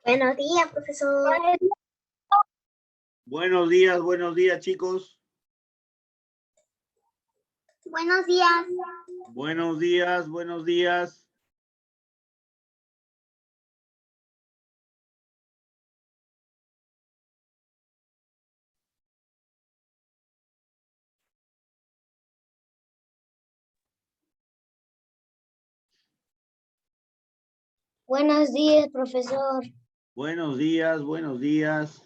Buenos días, profesor. Buenos días, chicos. Buenos días. Buenos días, buenos días. Buenos días, profesor. Buenos días, buenos días.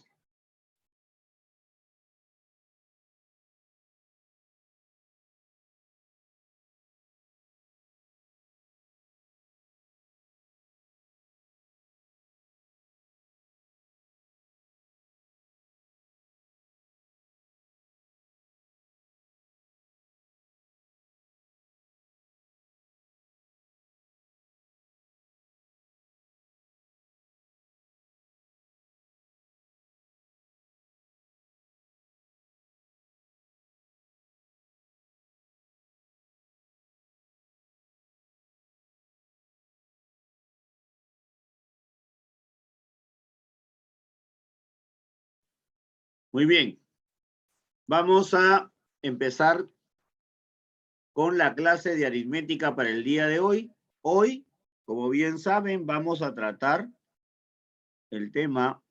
Muy bien. Vamos a empezar con la clase de aritmética para el día de hoy. Hoy, como bien saben, vamos a tratar el tema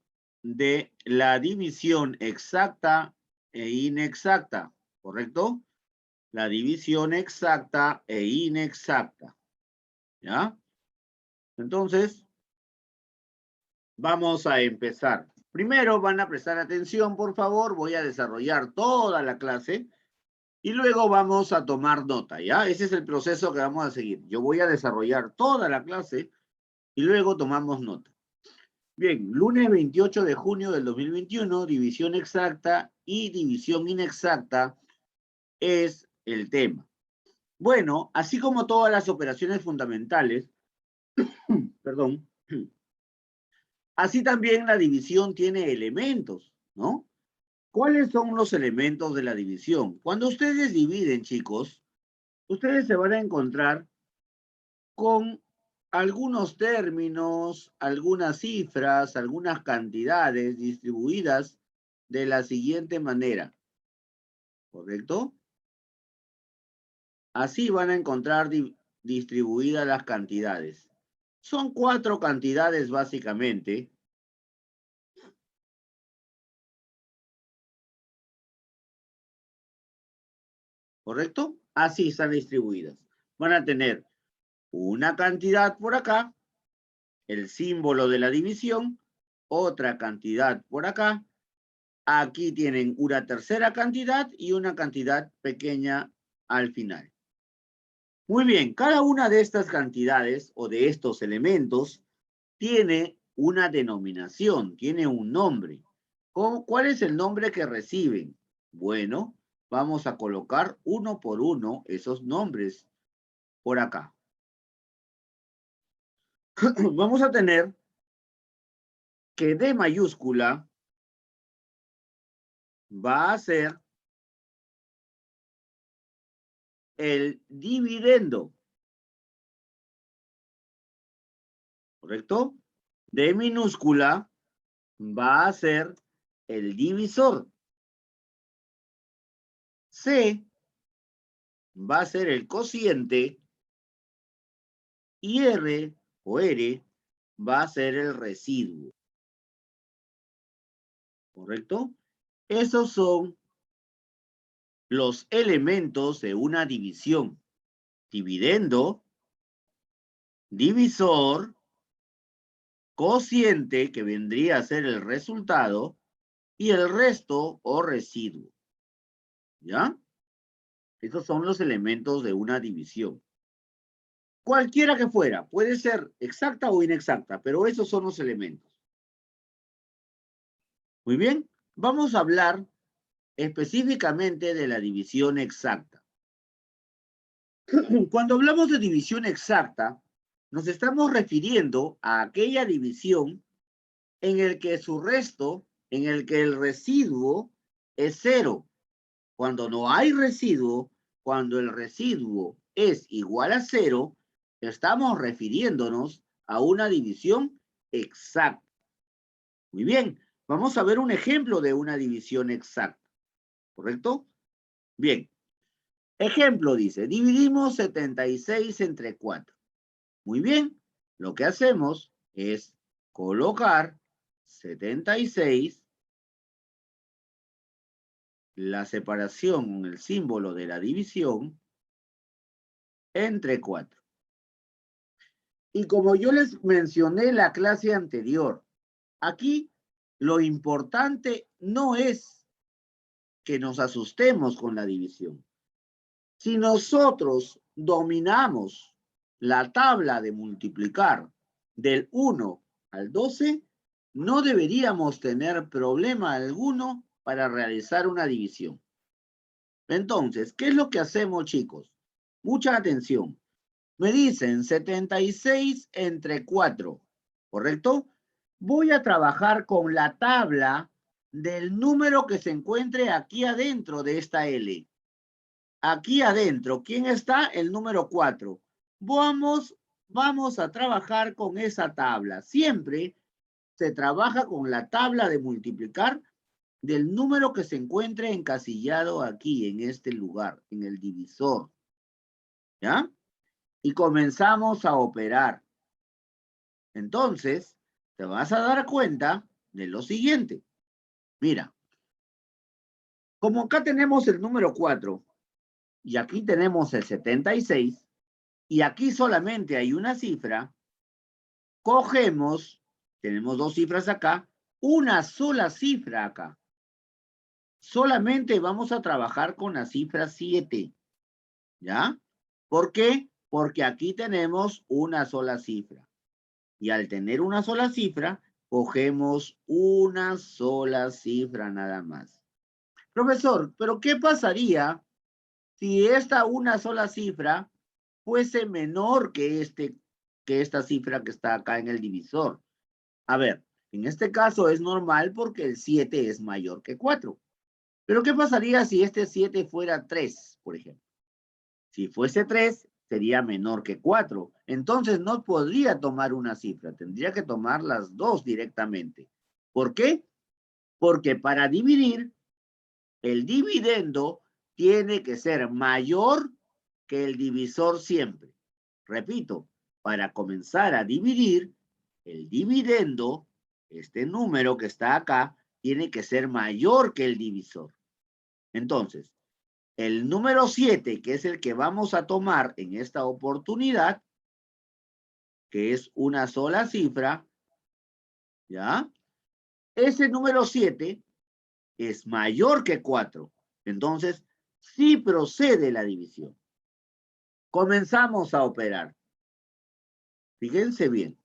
de la división exacta e inexacta, ¿correcto? La división exacta e inexacta, ¿ya? Entonces, vamos a empezar. Primero van a prestar atención, por favor. Voy a desarrollar toda la clase y luego vamos a tomar nota, ¿ya? Ese es el proceso que vamos a seguir. Yo voy a desarrollar toda la clase y luego tomamos nota. Bien, lunes 28 de junio del 2021, división exacta y división inexacta es el tema. Bueno, así como todas las operaciones fundamentales, perdón, así también la división tiene elementos, ¿no? ¿Cuáles son los elementos de la división? Cuando ustedes dividen, chicos, ustedes se van a encontrar con algunos términos, algunas cifras, algunas cantidades distribuidas de la siguiente manera, ¿correcto? Así van a encontrar distribuidas las cantidades. Son 4 cantidades básicamente. ¿Correcto? Así están distribuidas. Van a tener una cantidad por acá, el símbolo de la división, otra cantidad por acá. Aquí tienen una tercera cantidad y una cantidad pequeña al final. Muy bien, cada una de estas cantidades o de estos elementos tiene una denominación, tiene un nombre. ¿Cuál es el nombre que reciben? Bueno, vamos a colocar uno por uno esos nombres por acá. Vamos a tener que D mayúscula va a ser el dividendo, ¿correcto? D minúscula va a ser el divisor. C va a ser el cociente y R o R va a ser el residuo, ¿correcto? Esos son los elementos de una división. Dividendo, divisor, cociente, que vendría a ser el resultado, y el resto o residuo. ¿Ya? Esos son los elementos de una división. Cualquiera que fuera, puede ser exacta o inexacta, pero esos son los elementos. Muy bien, vamos a hablar específicamente de la división exacta. Cuando hablamos de división exacta, nos estamos refiriendo a aquella división en el que su resto, en el que el residuo es 0. Cuando no hay residuo, cuando el residuo es igual a 0, estamos refiriéndonos a una división exacta. Muy bien, vamos a ver un ejemplo de una división exacta, ¿correcto? Bien, ejemplo dice, dividimos 76 entre 4. Muy bien, lo que hacemos es colocar 76, la separación, el símbolo de la división, entre 4. Y como yo les mencioné en la clase anterior, aquí lo importante no es que nos asustemos con la división. Si nosotros dominamos la tabla de multiplicar del 1 al 12, no deberíamos tener problema alguno para realizar una división. Entonces, ¿qué es lo que hacemos, chicos? Mucha atención. Me dicen 76 entre 4, ¿correcto? Voy a trabajar con la tabla del número que se encuentre aquí adentro de esta L. Aquí adentro, ¿quién está? El número 4. Vamos a trabajar con esa tabla. Siempre se trabaja con la tabla de multiplicar del número que se encuentre encasillado aquí, en este lugar, en el divisor. ¿Ya? Y comenzamos a operar. Entonces, te vas a dar cuenta de lo siguiente. Mira, como acá tenemos el número 4 y aquí tenemos el 76 y aquí solamente hay una cifra, cogemos, tenemos dos cifras acá, una sola cifra acá. Solamente vamos a trabajar con la cifra 7, ¿ya? ¿Por qué? Porque aquí tenemos una sola cifra. Y al tener una sola cifra, cogemos una sola cifra nada más. Profesor, ¿pero qué pasaría si esta una sola cifra fuese menor que esta cifra que está acá en el divisor? A ver, en este caso es normal porque el 7 es mayor que 4. Pero ¿qué pasaría si este 7 fuera 3, por ejemplo? Si fuese 3, sería menor que 4. Entonces no podría tomar una cifra, tendría que tomar las dos directamente. ¿Por qué? Porque para dividir, el dividendo tiene que ser mayor que el divisor siempre. Repito, para comenzar a dividir, el dividendo, este número que está acá, tiene que ser mayor que el divisor. Entonces, el número 7, que es el que vamos a tomar en esta oportunidad, que es una sola cifra, ¿ya? Ese número 7 es mayor que 4. Entonces, sí procede la división. Comenzamos a operar. Fíjense bien.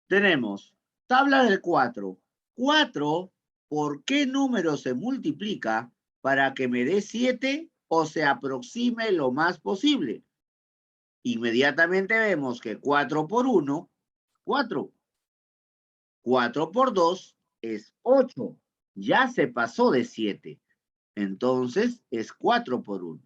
Tenemos tabla del 4. 4, ¿por qué número se multiplica para que me dé 7 o se aproxime lo más posible? Inmediatamente vemos que 4 por 1, 4. 4 por 2 es 8. Ya se pasó de 7. Entonces es 4 por 1.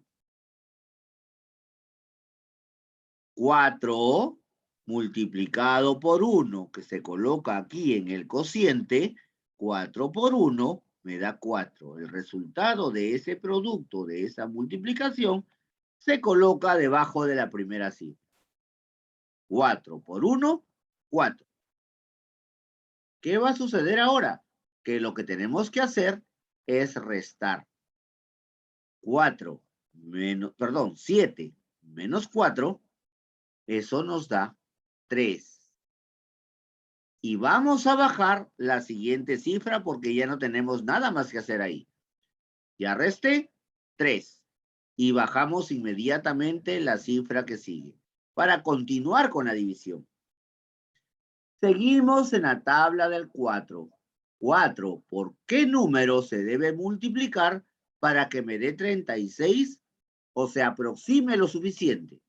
4 multiplicado por 1, que se coloca aquí en el cociente, 4 por 1 me da 4. El resultado de ese producto, de esa multiplicación, se coloca debajo de la primera cifra. 4 por 1, 4. ¿Qué va a suceder ahora? Que lo que tenemos que hacer es restar. 7 menos 4, eso nos da 3. Y vamos a bajar la siguiente cifra porque ya no tenemos nada más que hacer ahí. Ya resté 3. Y bajamos inmediatamente la cifra que sigue para continuar con la división. Seguimos en la tabla del 4. 4, ¿por qué número se debe multiplicar para que me dé 36 o se aproxime lo suficiente?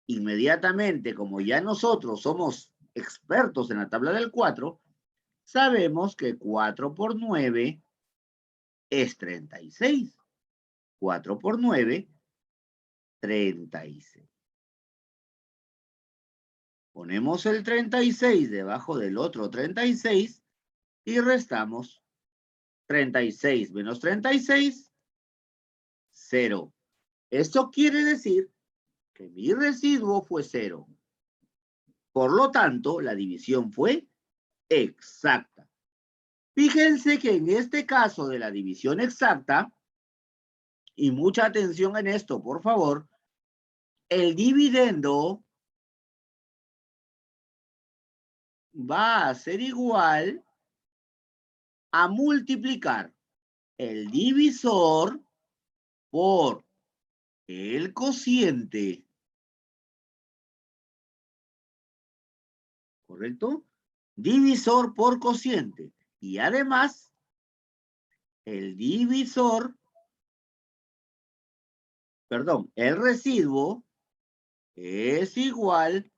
Inmediatamente, como ya nosotros somos expertos en la tabla del 4, sabemos que 4 por 9 es 36. 4 por 9, 36. Ponemos el 36 debajo del otro 36 y restamos 36 menos 36, 0. Esto quiere decir que mi residuo fue 0. Por lo tanto, la división fue exacta. Fíjense que en este caso de la división exacta, y mucha atención en esto, por favor, el dividendo va a ser igual a multiplicar el divisor por el cociente. ¿Correcto? Divisor por cociente. Y además, el residuo es igual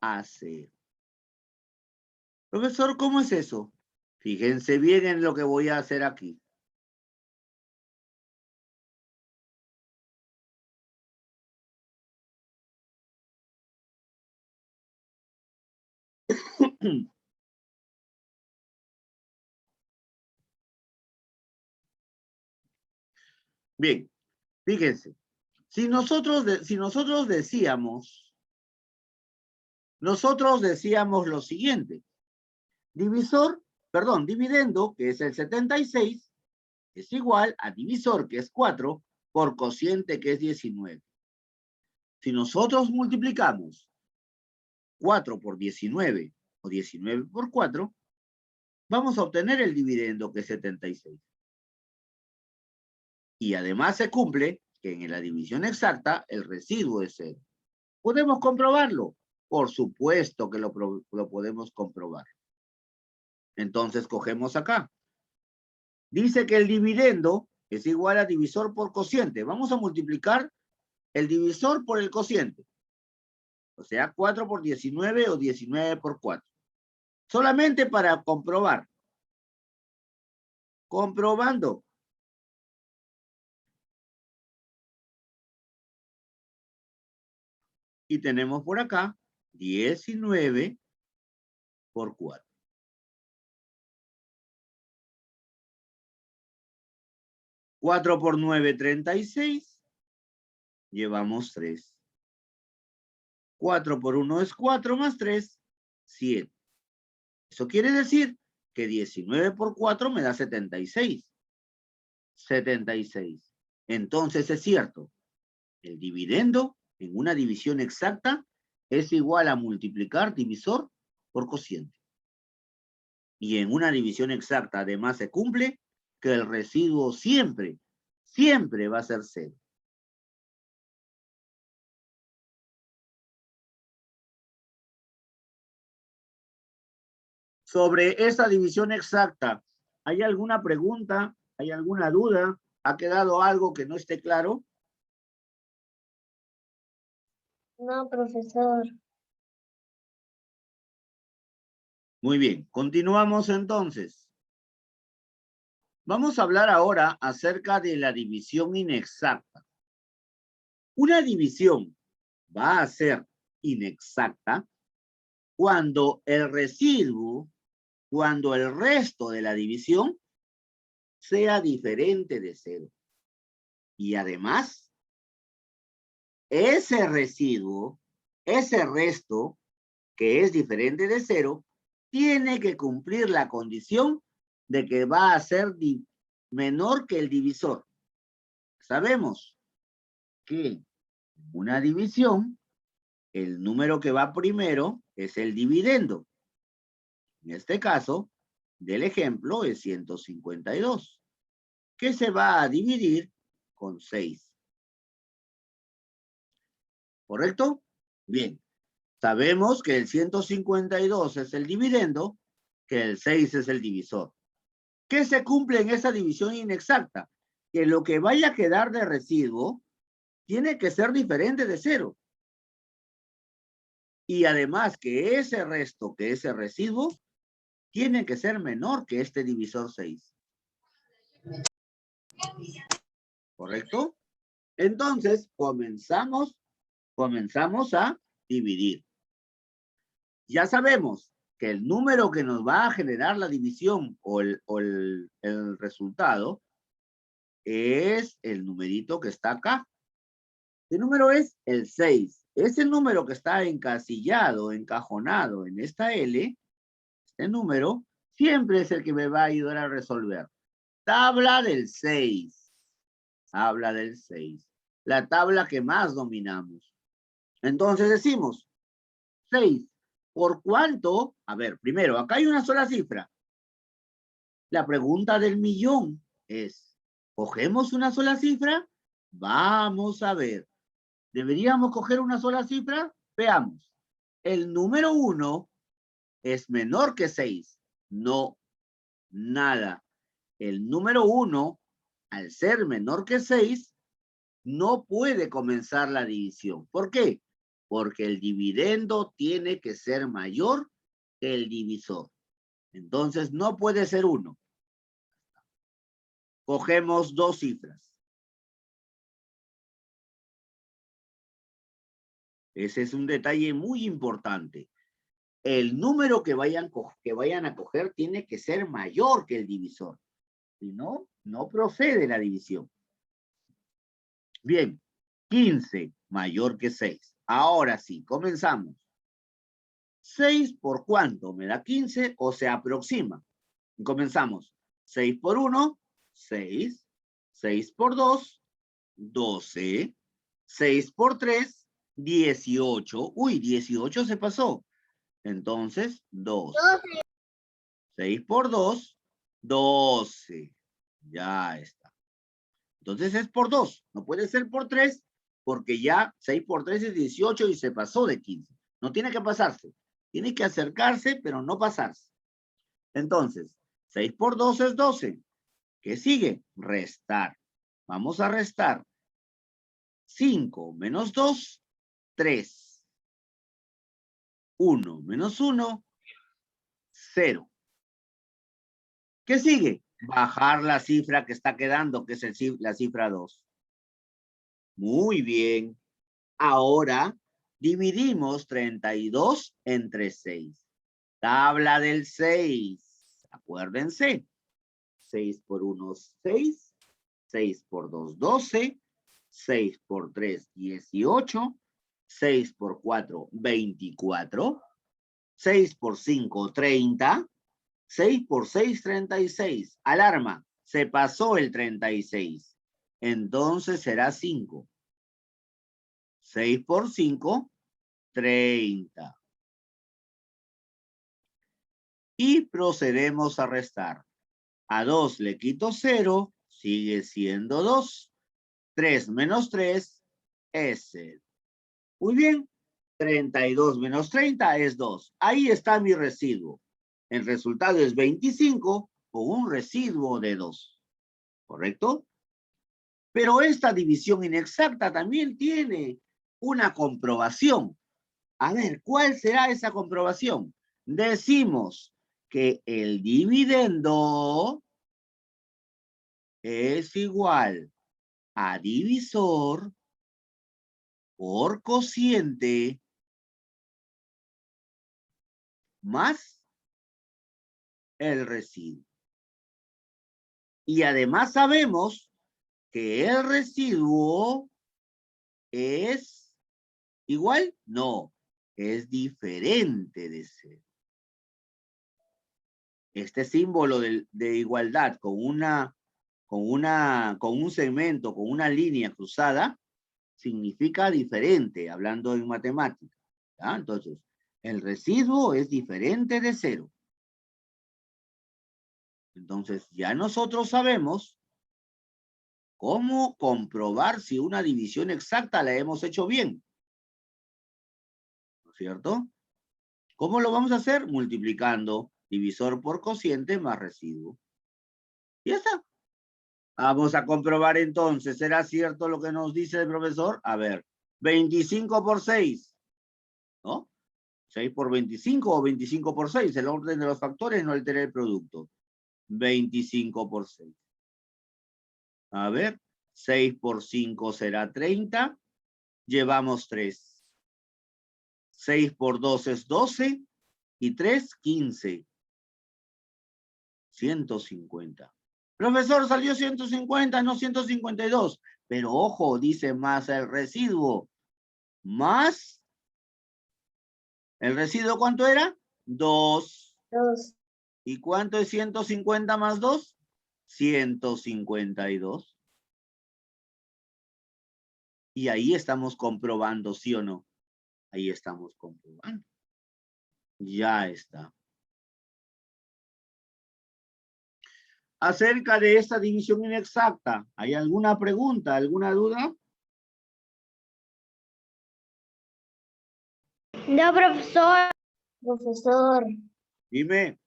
a 0. Profesor, ¿cómo es eso? Fíjense bien en lo que voy a hacer aquí. Bien, fíjense. Si nosotros decíamos lo siguiente. Dividendo, que es el 76, es igual a divisor, que es 4, por cociente, que es 19. Si nosotros multiplicamos 4 por 19 o 19 por 4, vamos a obtener el dividendo, que es 76. Y además se cumple que en la división exacta el residuo es 0. ¿Podemos comprobarlo? Por supuesto que lo podemos comprobar. Entonces cogemos acá. Dice que el dividendo es igual a divisor por cociente. Vamos a multiplicar el divisor por el cociente. O sea, 4 por 19 o 19 por 4. Solamente para comprobar. Comprobando. Y tenemos por acá 19 por 4. 4 por 9, 36. Llevamos 3. 4 por 1 es 4 más 3, 7. Eso quiere decir que 19 por 4 me da 76. 76. Entonces es cierto, el dividendo en una división exacta es igual a multiplicar divisor por cociente. Y en una división exacta además se cumple que el residuo siempre va a ser 0. Sobre esa división exacta, ¿hay alguna pregunta? ¿Hay alguna duda? ¿Ha quedado algo que no esté claro? No, profesor. Muy bien, continuamos entonces. Vamos a hablar ahora acerca de la división inexacta. Una división va a ser inexacta cuando el residuo, cuando el resto de la división sea diferente de 0. Y además, ese residuo, ese resto que es diferente de 0, tiene que cumplir la condición de que va a ser menor que el divisor. Sabemos que en una división, el número que va primero es el dividendo. En este caso, del ejemplo, es 152, que se va a dividir con 6. ¿Correcto? Bien. Sabemos que el 152 es el dividendo, que el 6 es el divisor. ¿Qué se cumple en esa división inexacta? Que lo que vaya a quedar de residuo tiene que ser diferente de 0. Y además que ese resto, que ese residuo, tiene que ser menor que este divisor 6. ¿Correcto? Entonces, comenzamos a dividir. Ya sabemos que el número que nos va a generar la división o el resultado es el numerito que está acá. ¿Qué número es? El 6. Ese número que está encasillado, encajonado en esta L, este número, siempre es el que me va a ayudar a resolver. Tabla del 6. Tabla del 6. La tabla que más dominamos. Entonces decimos, 6. ¿Por cuánto? A ver, primero, acá hay una sola cifra. La pregunta del millón es, ¿cogemos una sola cifra? Vamos a ver. ¿Deberíamos coger una sola cifra? Veamos. El número 1 es menor que 6. No, nada. El número 1, al ser menor que 6, no puede comenzar la división. ¿Por qué? Porque el dividendo tiene que ser mayor que el divisor. Entonces, no puede ser 1. Cogemos dos cifras. Ese es un detalle muy importante. El número que vayan a coger tiene que ser mayor que el divisor. Si no, no procede la división. Bien, 15 mayor que 6. Ahora sí, comenzamos. 6 por cuánto me da 15 o se aproxima. Comenzamos. 6 por 1, 6. 6 por 2, 12. 6 por 3, 18. Uy, 18 se pasó. Entonces, 2. 6 por 2, 12. Ya está. Entonces es por 2. No puede ser por 3 porque ya 6 por 3 es 18 y se pasó de 15. No tiene que pasarse. Tiene que acercarse, pero no pasarse. Entonces, 6 por 2 es 12. ¿Qué sigue? Restar. Vamos a restar. 5 menos 2, 3. 1 menos 1, 0. ¿Qué sigue? Bajar la cifra que está quedando, que es la cifra 2. Muy bien. Ahora dividimos 32 entre 6. Tabla del 6. Acuérdense. 6 por 1, 6. 6 por 2, 12. 6 por 3, 18. 6 por 4, 24. 6 por 5, 30. 6 por 6, 36. Alarma, se pasó el 36. Entonces será 5. 6 por 5, 30. Y procedemos a restar. A 2 le quito 0, sigue siendo 2. 3 menos 3 es 0. Muy bien, 32 menos 30 es 2. Ahí está mi residuo. El resultado es 25 con un residuo de 2. ¿Correcto? Pero esta división inexacta también tiene una comprobación. A ver, ¿cuál será esa comprobación? Decimos que el dividendo es igual a divisor por cociente más el residuo. Y además sabemos que el residuo es igual, no, es diferente de 0. Este símbolo de igualdad con un segmento, con una línea cruzada, significa diferente, hablando en matemáticas. ¿Ya? Entonces, el residuo es diferente de 0. Entonces, ya nosotros sabemos cómo comprobar si una división exacta la hemos hecho bien. ¿No es cierto? ¿Cómo lo vamos a hacer? Multiplicando divisor por cociente más residuo. Y ya está. Vamos a comprobar entonces. ¿Será cierto lo que nos dice el profesor? A ver, 25 por 6. ¿No? 6 por 25 o 25 por 6. El orden de los factores no altera el producto. 25 por 6. A ver, 6 por 5 será 30. Llevamos 3. 6 por 2 es 12. y 3, 15. 150. Profesor, salió 150, no 152. Pero ojo, dice más el residuo. Más. ¿El residuo cuánto era? 2. 2. ¿Y cuánto es 150 más 2? 152. Y ahí estamos comprobando, ¿sí o no? Ahí estamos comprobando. Ya está. Acerca de esta división inexacta, ¿hay alguna pregunta, alguna duda? No, profesor. Profesor. Dime.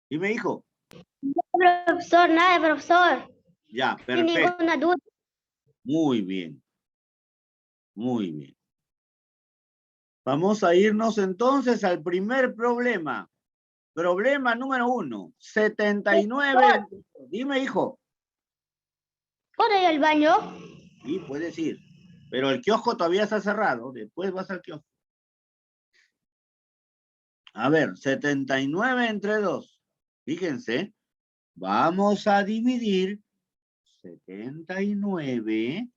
Dime, hijo. No, profesor, nada, profesor. Ya, Sin perfecto. ninguna duda. Muy bien. Muy bien. Vamos a irnos entonces al primer problema. Problema número 1. 79. Dime, hijo. ¿Puedo ir al baño? Sí, puedes ir. Pero el kiosco todavía está cerrado. Después vas al kiosco. A ver, 79 entre 2. Fíjense. Vamos a dividir 79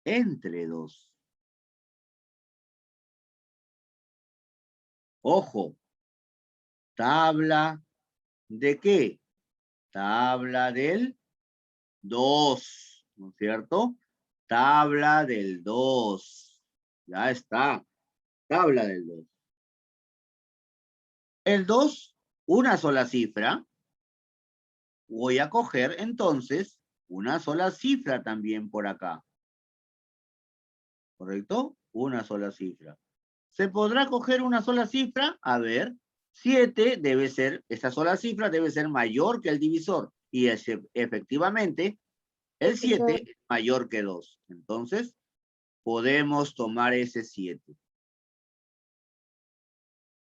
entre 2. Ojo. Tabla ¿de qué? Tabla del 2, ¿no es cierto? Tabla del 2. Ya está. Tabla del 2. El 2, una sola cifra. Voy a coger entonces una sola cifra también por acá. ¿Correcto? Una sola cifra. ¿Se podrá coger una sola cifra? A ver, 7 debe ser, esta sola cifra debe ser mayor que el divisor. Y efectivamente, el 7 es mayor que 2. Entonces, podemos tomar ese 7.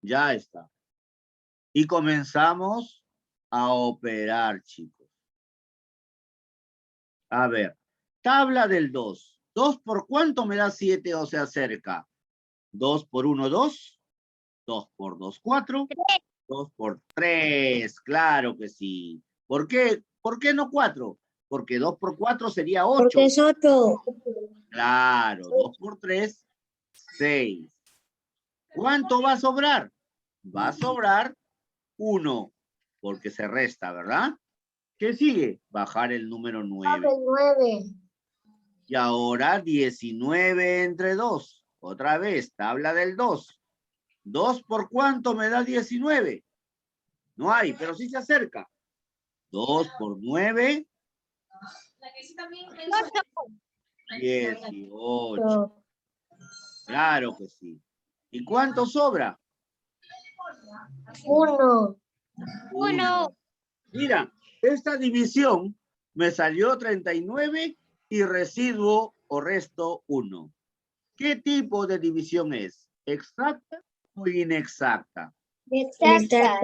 Ya está. Y comenzamos a operar, chicos. A ver, tabla del 2. ¿2 por cuánto me da 7 o se acerca? 2 por 1, 2. 2 por 2, 4. 2 por 3. Claro que sí. ¿Por qué? ¿Por qué no 4? Porque 2 por 4 sería 8. Porque es 8. Claro, 2 por 3, 6. ¿Cuánto va a sobrar? Va a sobrar 1, porque se resta, ¿verdad? ¿Qué sigue? Bajar el número 9. 9. Y ahora 19 entre 2. Otra vez, tabla del 2. ¿2 por cuánto me da 19? No hay, pero sí se acerca. 2 por 9. 18. Claro que sí. ¿Y cuánto sobra? 1. 1. Mira, esta división me salió 39 y residuo o resto 1. ¿Qué tipo de división es? ¿Exacta o inexacta? Exacta.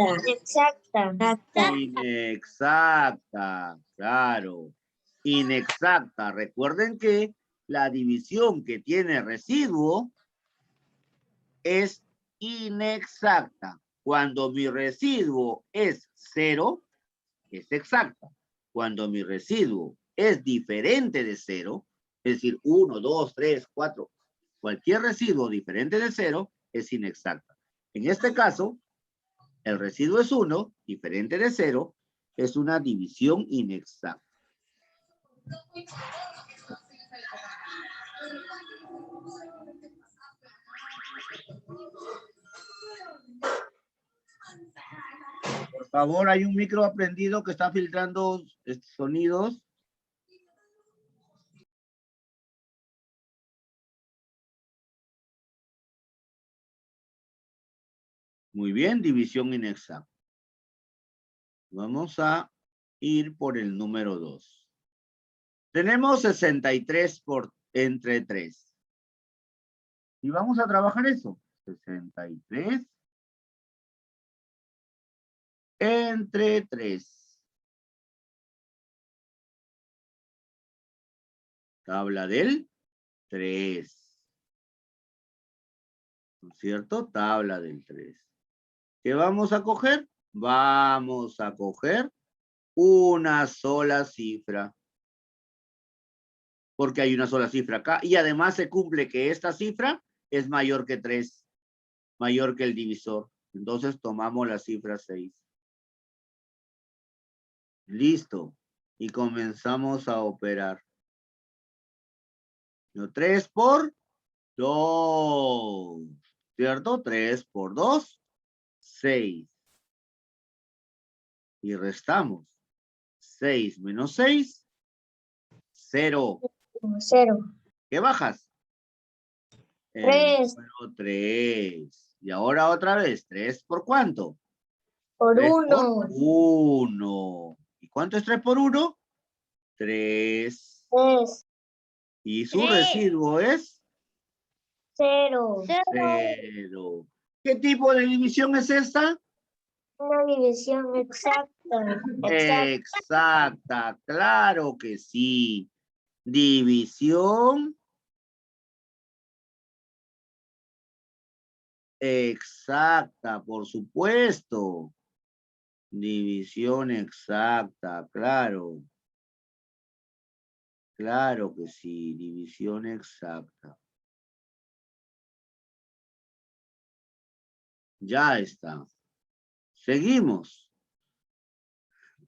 Inexacta, claro. Inexacta. Recuerden que la división que tiene residuo es inexacta. Cuando mi residuo es 0, es exacta. Cuando mi residuo es diferente de 0, es decir, 1, 2, 3, 4, cualquier residuo diferente de 0 es inexacta. En este caso, el residuo es 1, diferente de 0, es una división inexacta. Por favor, hay un micro prendido que está filtrando sonidos. Muy bien, división inexacta. Vamos a ir por el número 2. Tenemos 63 entre 3. Y vamos a trabajar eso. 63 entre 3. Tabla del 3. ¿no es cierto? Tabla del 3. ¿Qué vamos a coger? Vamos a coger una sola cifra. Porque hay una sola cifra acá. Y además se cumple que esta cifra es mayor que 3, mayor que el divisor. Entonces tomamos la cifra 6. Listo. Y comenzamos a operar. 3 por 2. ¿Cierto? 3 por 2, 6. Y restamos. 6 menos 6, 0. 0. ¿Qué bajas? 3 3. Y ahora otra vez. 3 por ¿cuánto? por 3 por 1. 1. ¿Y cuánto es 3 por 1? 3. 3. Y su 3. residuo es 0. 0. ¿Qué tipo de división es esta? Una división exacta. Exacta, claro que sí. División exacta, por supuesto. División exacta, claro. Claro que sí, división exacta. Ya está. Seguimos.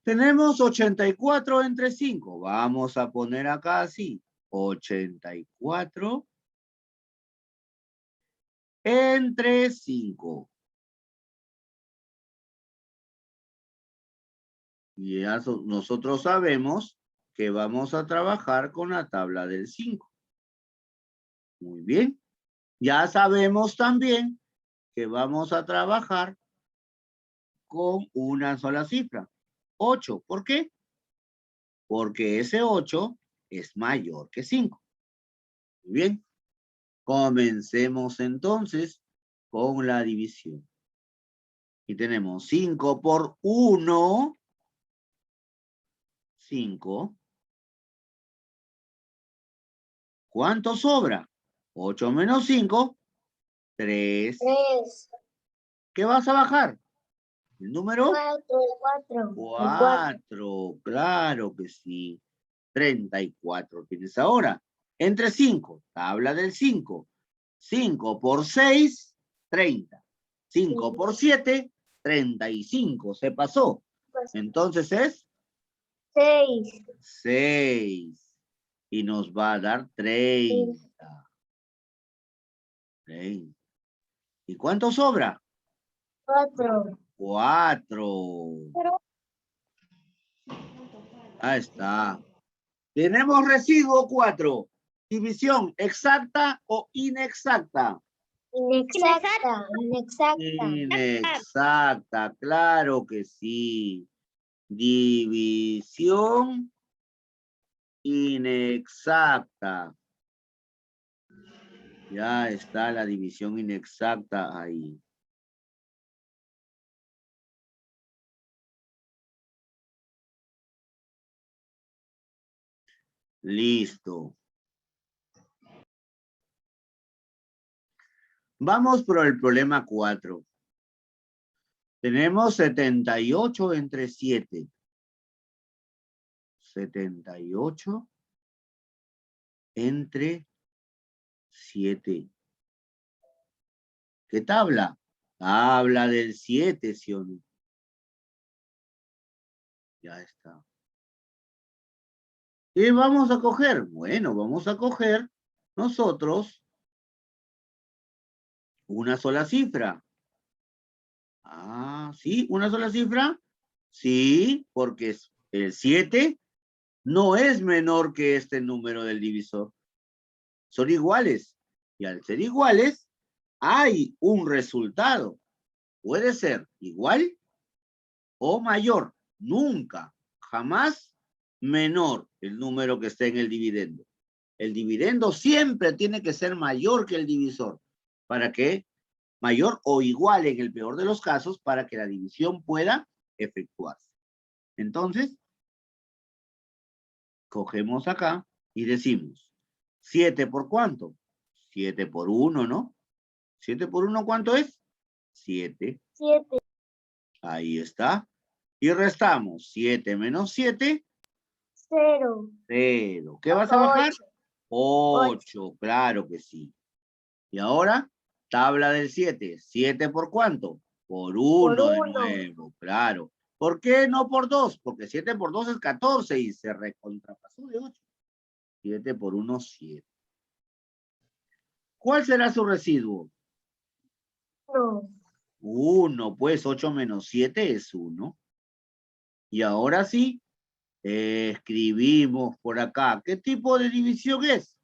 Tenemos 84 entre 5. Vamos a poner acá así. 84 entre 5. Y ya nosotros sabemos que vamos a trabajar con la tabla del 5. Muy bien. Ya sabemos también que vamos a trabajar con una sola cifra. 8. ¿Por qué? Porque ese 8 es mayor que 5. Muy bien. Comencemos entonces con la división. Y tenemos 5 por 1. 5. ¿Cuánto sobra? 8 menos 5. 3. 3. ¿Qué vas a bajar? ¿El número? 4. 4. Claro que sí. 34 tienes ahora. Entre 5. Tabla del 5. 5 por 6, 30. 5 por 7, 35. Se pasó. Entonces es 6. 6. Y nos va a dar 30. 30. ¿Y cuánto sobra? 4. 4. Ahí está. Tenemos residuo 4. División exacta o inexacta. Inexacta. Inexacta, claro que sí. División inexacta. Ya está la división inexacta ahí. Listo. Vamos por el problema 4. Tenemos 78 entre 7. 78 entre 7. ¿Qué tabla? Tabla del 7, ¿sí o no? Ya está. ¿Qué vamos a coger? Bueno, vamos a coger nosotros una sola cifra. Ah, ¿sí? ¿Una sola cifra? Sí, porque el 7 no es menor que este número del divisor. Son iguales. Y al ser iguales, hay un resultado. Puede ser igual o mayor. Nunca, jamás menor el número que esté en el dividendo. El dividendo siempre tiene que ser mayor que el divisor. ¿Para qué? Mayor o igual en el peor de los casos para que la división pueda efectuarse. Entonces, cogemos acá y decimos, 7 por ¿cuánto? 7 por 1, ¿no? 7 por 1, ¿cuánto es? 7. 7. Ahí está. Y restamos. 7 menos 7. 0. 0. ¿Qué vas a bajar? 8. 8. Claro que sí. Y ahora, tabla del 7. 7 por cuánto? Por 1 de 1. nuevo. Claro. ¿Por qué no por 2? Porque 7 por 2 es 14 y se recontrapasó de 8. 7 por 1, 7. ¿Cuál será su residuo? 1. 1, pues 8 menos 7 es 1. Y ahora sí, escribimos por acá. ¿Qué tipo de división es?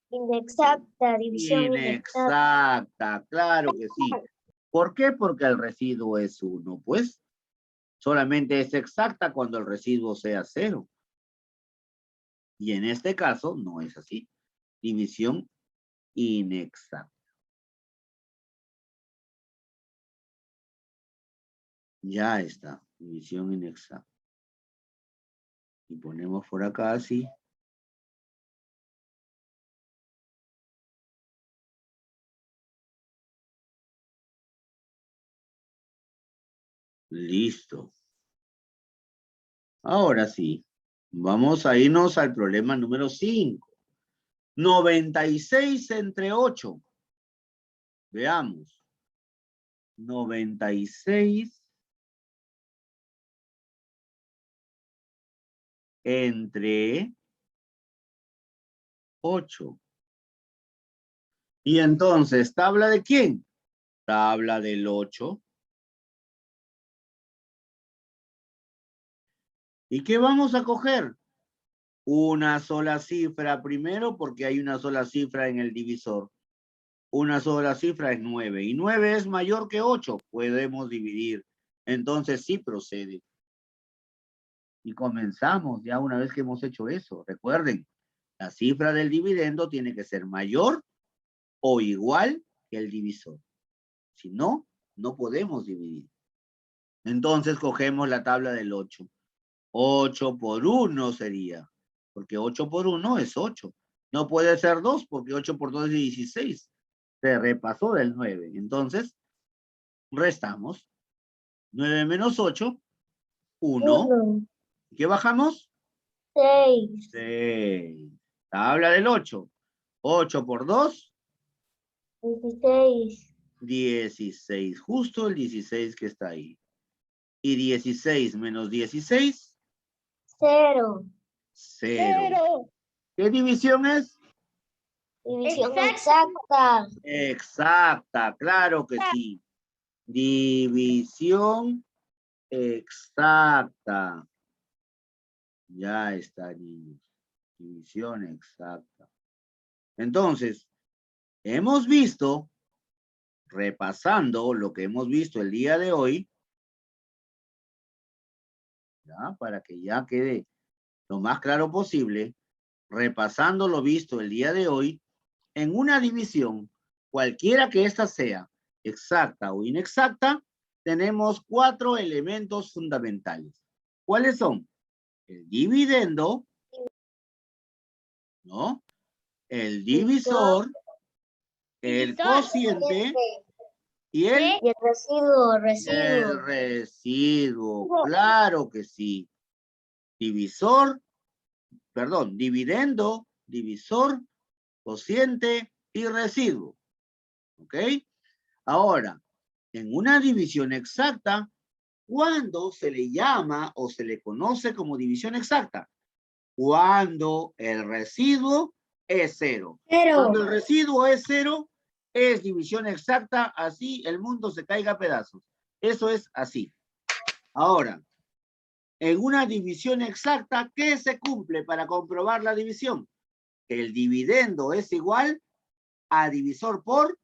Inexacta. División inexacta. Inexacta, claro que sí. ¿Por qué? Porque el residuo es 1, pues. Solamente es exacta cuando el residuo sea 0. Y en este caso no es así. División inexacta. Ya está, división inexacta. Y ponemos por acá así. Listo. Ahora sí, vamos a irnos al problema número 5. 96 entre 8. Veamos. 96 entre 8. Y entonces, ¿tabla de quién? Tabla del 8. ¿Y qué vamos a coger? Una sola cifra primero porque hay una sola cifra en el divisor. Una sola cifra es 9. Y 9 es mayor que 8. Podemos dividir. Entonces sí procede. Y comenzamos ya una vez que hemos hecho eso. Recuerden, la cifra del dividendo tiene que ser mayor o igual que el divisor. Si no, no podemos dividir. Entonces cogemos la tabla del 8. 8 por 1 sería. Porque 8 por 1 es 8. No puede ser 2 porque 8 por 2 es 16. Se repasó del 9. Entonces, restamos. 9 menos 8, 1. 1. ¿Qué bajamos? 6. 6. Tabla del 8. 8 por 2. 16. 16. Justo el 16 que está ahí. Y 16 menos 16. 0. 0. ¿Qué división es? División exacta. Exacta, claro que sí. División exacta. Ya está, niños. División exacta. Entonces, hemos visto, repasando lo que hemos visto el día de hoy, ¿ya? Para que ya quede lo más claro posible, repasando lo visto el día de hoy, en una división, cualquiera que ésta sea, exacta o inexacta, tenemos 4 elementos fundamentales. ¿Cuáles son? El dividendo, ¿no? El divisor, el cociente y el Y el residuo. residuo. Claro que sí. Divisor, perdón, dividendo, divisor, cociente y residuo. ¿Ok? Ahora, en una división exacta, ¿cuándo se le llama o se le conoce como división exacta? Cuando el residuo es 0. Cuando el residuo es 0, es división exacta, así el mundo se caiga a pedazos. Eso es así. Ahora, en una división exacta, ¿qué se cumple para comprobar la división? El dividendo es igual a divisor por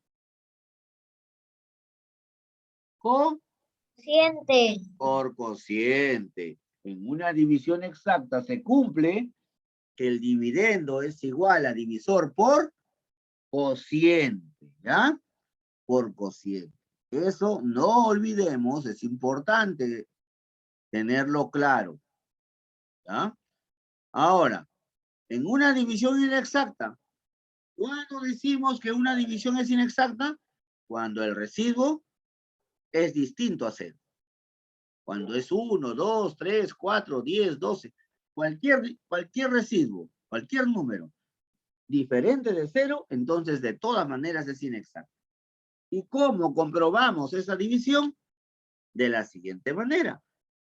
Cociente. por cociente. En una división exacta se cumple que el dividendo es igual a divisor por cociente, ¿ya? Por cociente. Eso no olvidemos, es importante tenerlo claro, ¿ya? Ahora, en una división inexacta, ¿cuándo decimos que una división es inexacta? Cuando el residuo es distinto a 0. Cuando es 1, 2, 3, 4, 10, 12. Cualquier residuo, cualquier número diferente de 0, entonces de todas maneras es inexacto. ¿Y cómo comprobamos esa división? De la siguiente manera.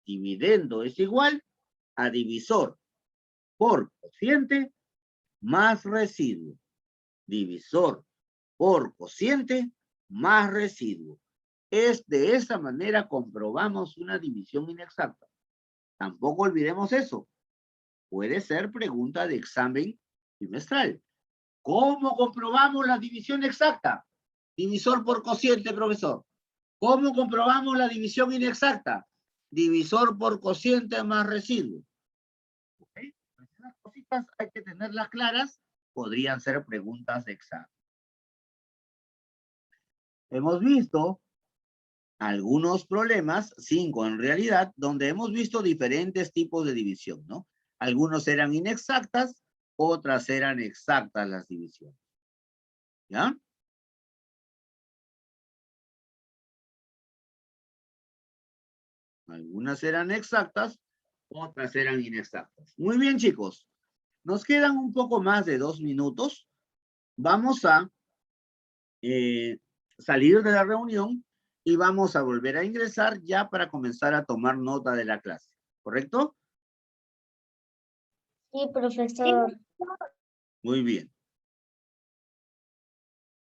Dividendo es igual a divisor por cociente más residuo. Divisor por cociente más residuo. De esa manera comprobamos una división inexacta. Tampoco olvidemos eso. Puede ser pregunta de examen trimestral. ¿Cómo comprobamos la división exacta? Divisor por cociente, profesor. ¿Cómo comprobamos la división inexacta? Divisor por cociente más residuo. ¿Okay? Esas cositas hay que tenerlas claras. Podrían ser preguntas de examen. Hemos visto algunos problemas, 5 en realidad, donde hemos visto diferentes tipos de división, ¿no? Algunos eran inexactas, otras eran exactas las divisiones. ¿Ya? Algunas eran exactas, otras eran inexactas. Muy bien, chicos. Nos quedan un poco más de 2 minutos. Vamos a salir de la reunión y vamos a volver a ingresar ya para comenzar a tomar nota de la clase. ¿Correcto? Sí, profesor. Muy bien.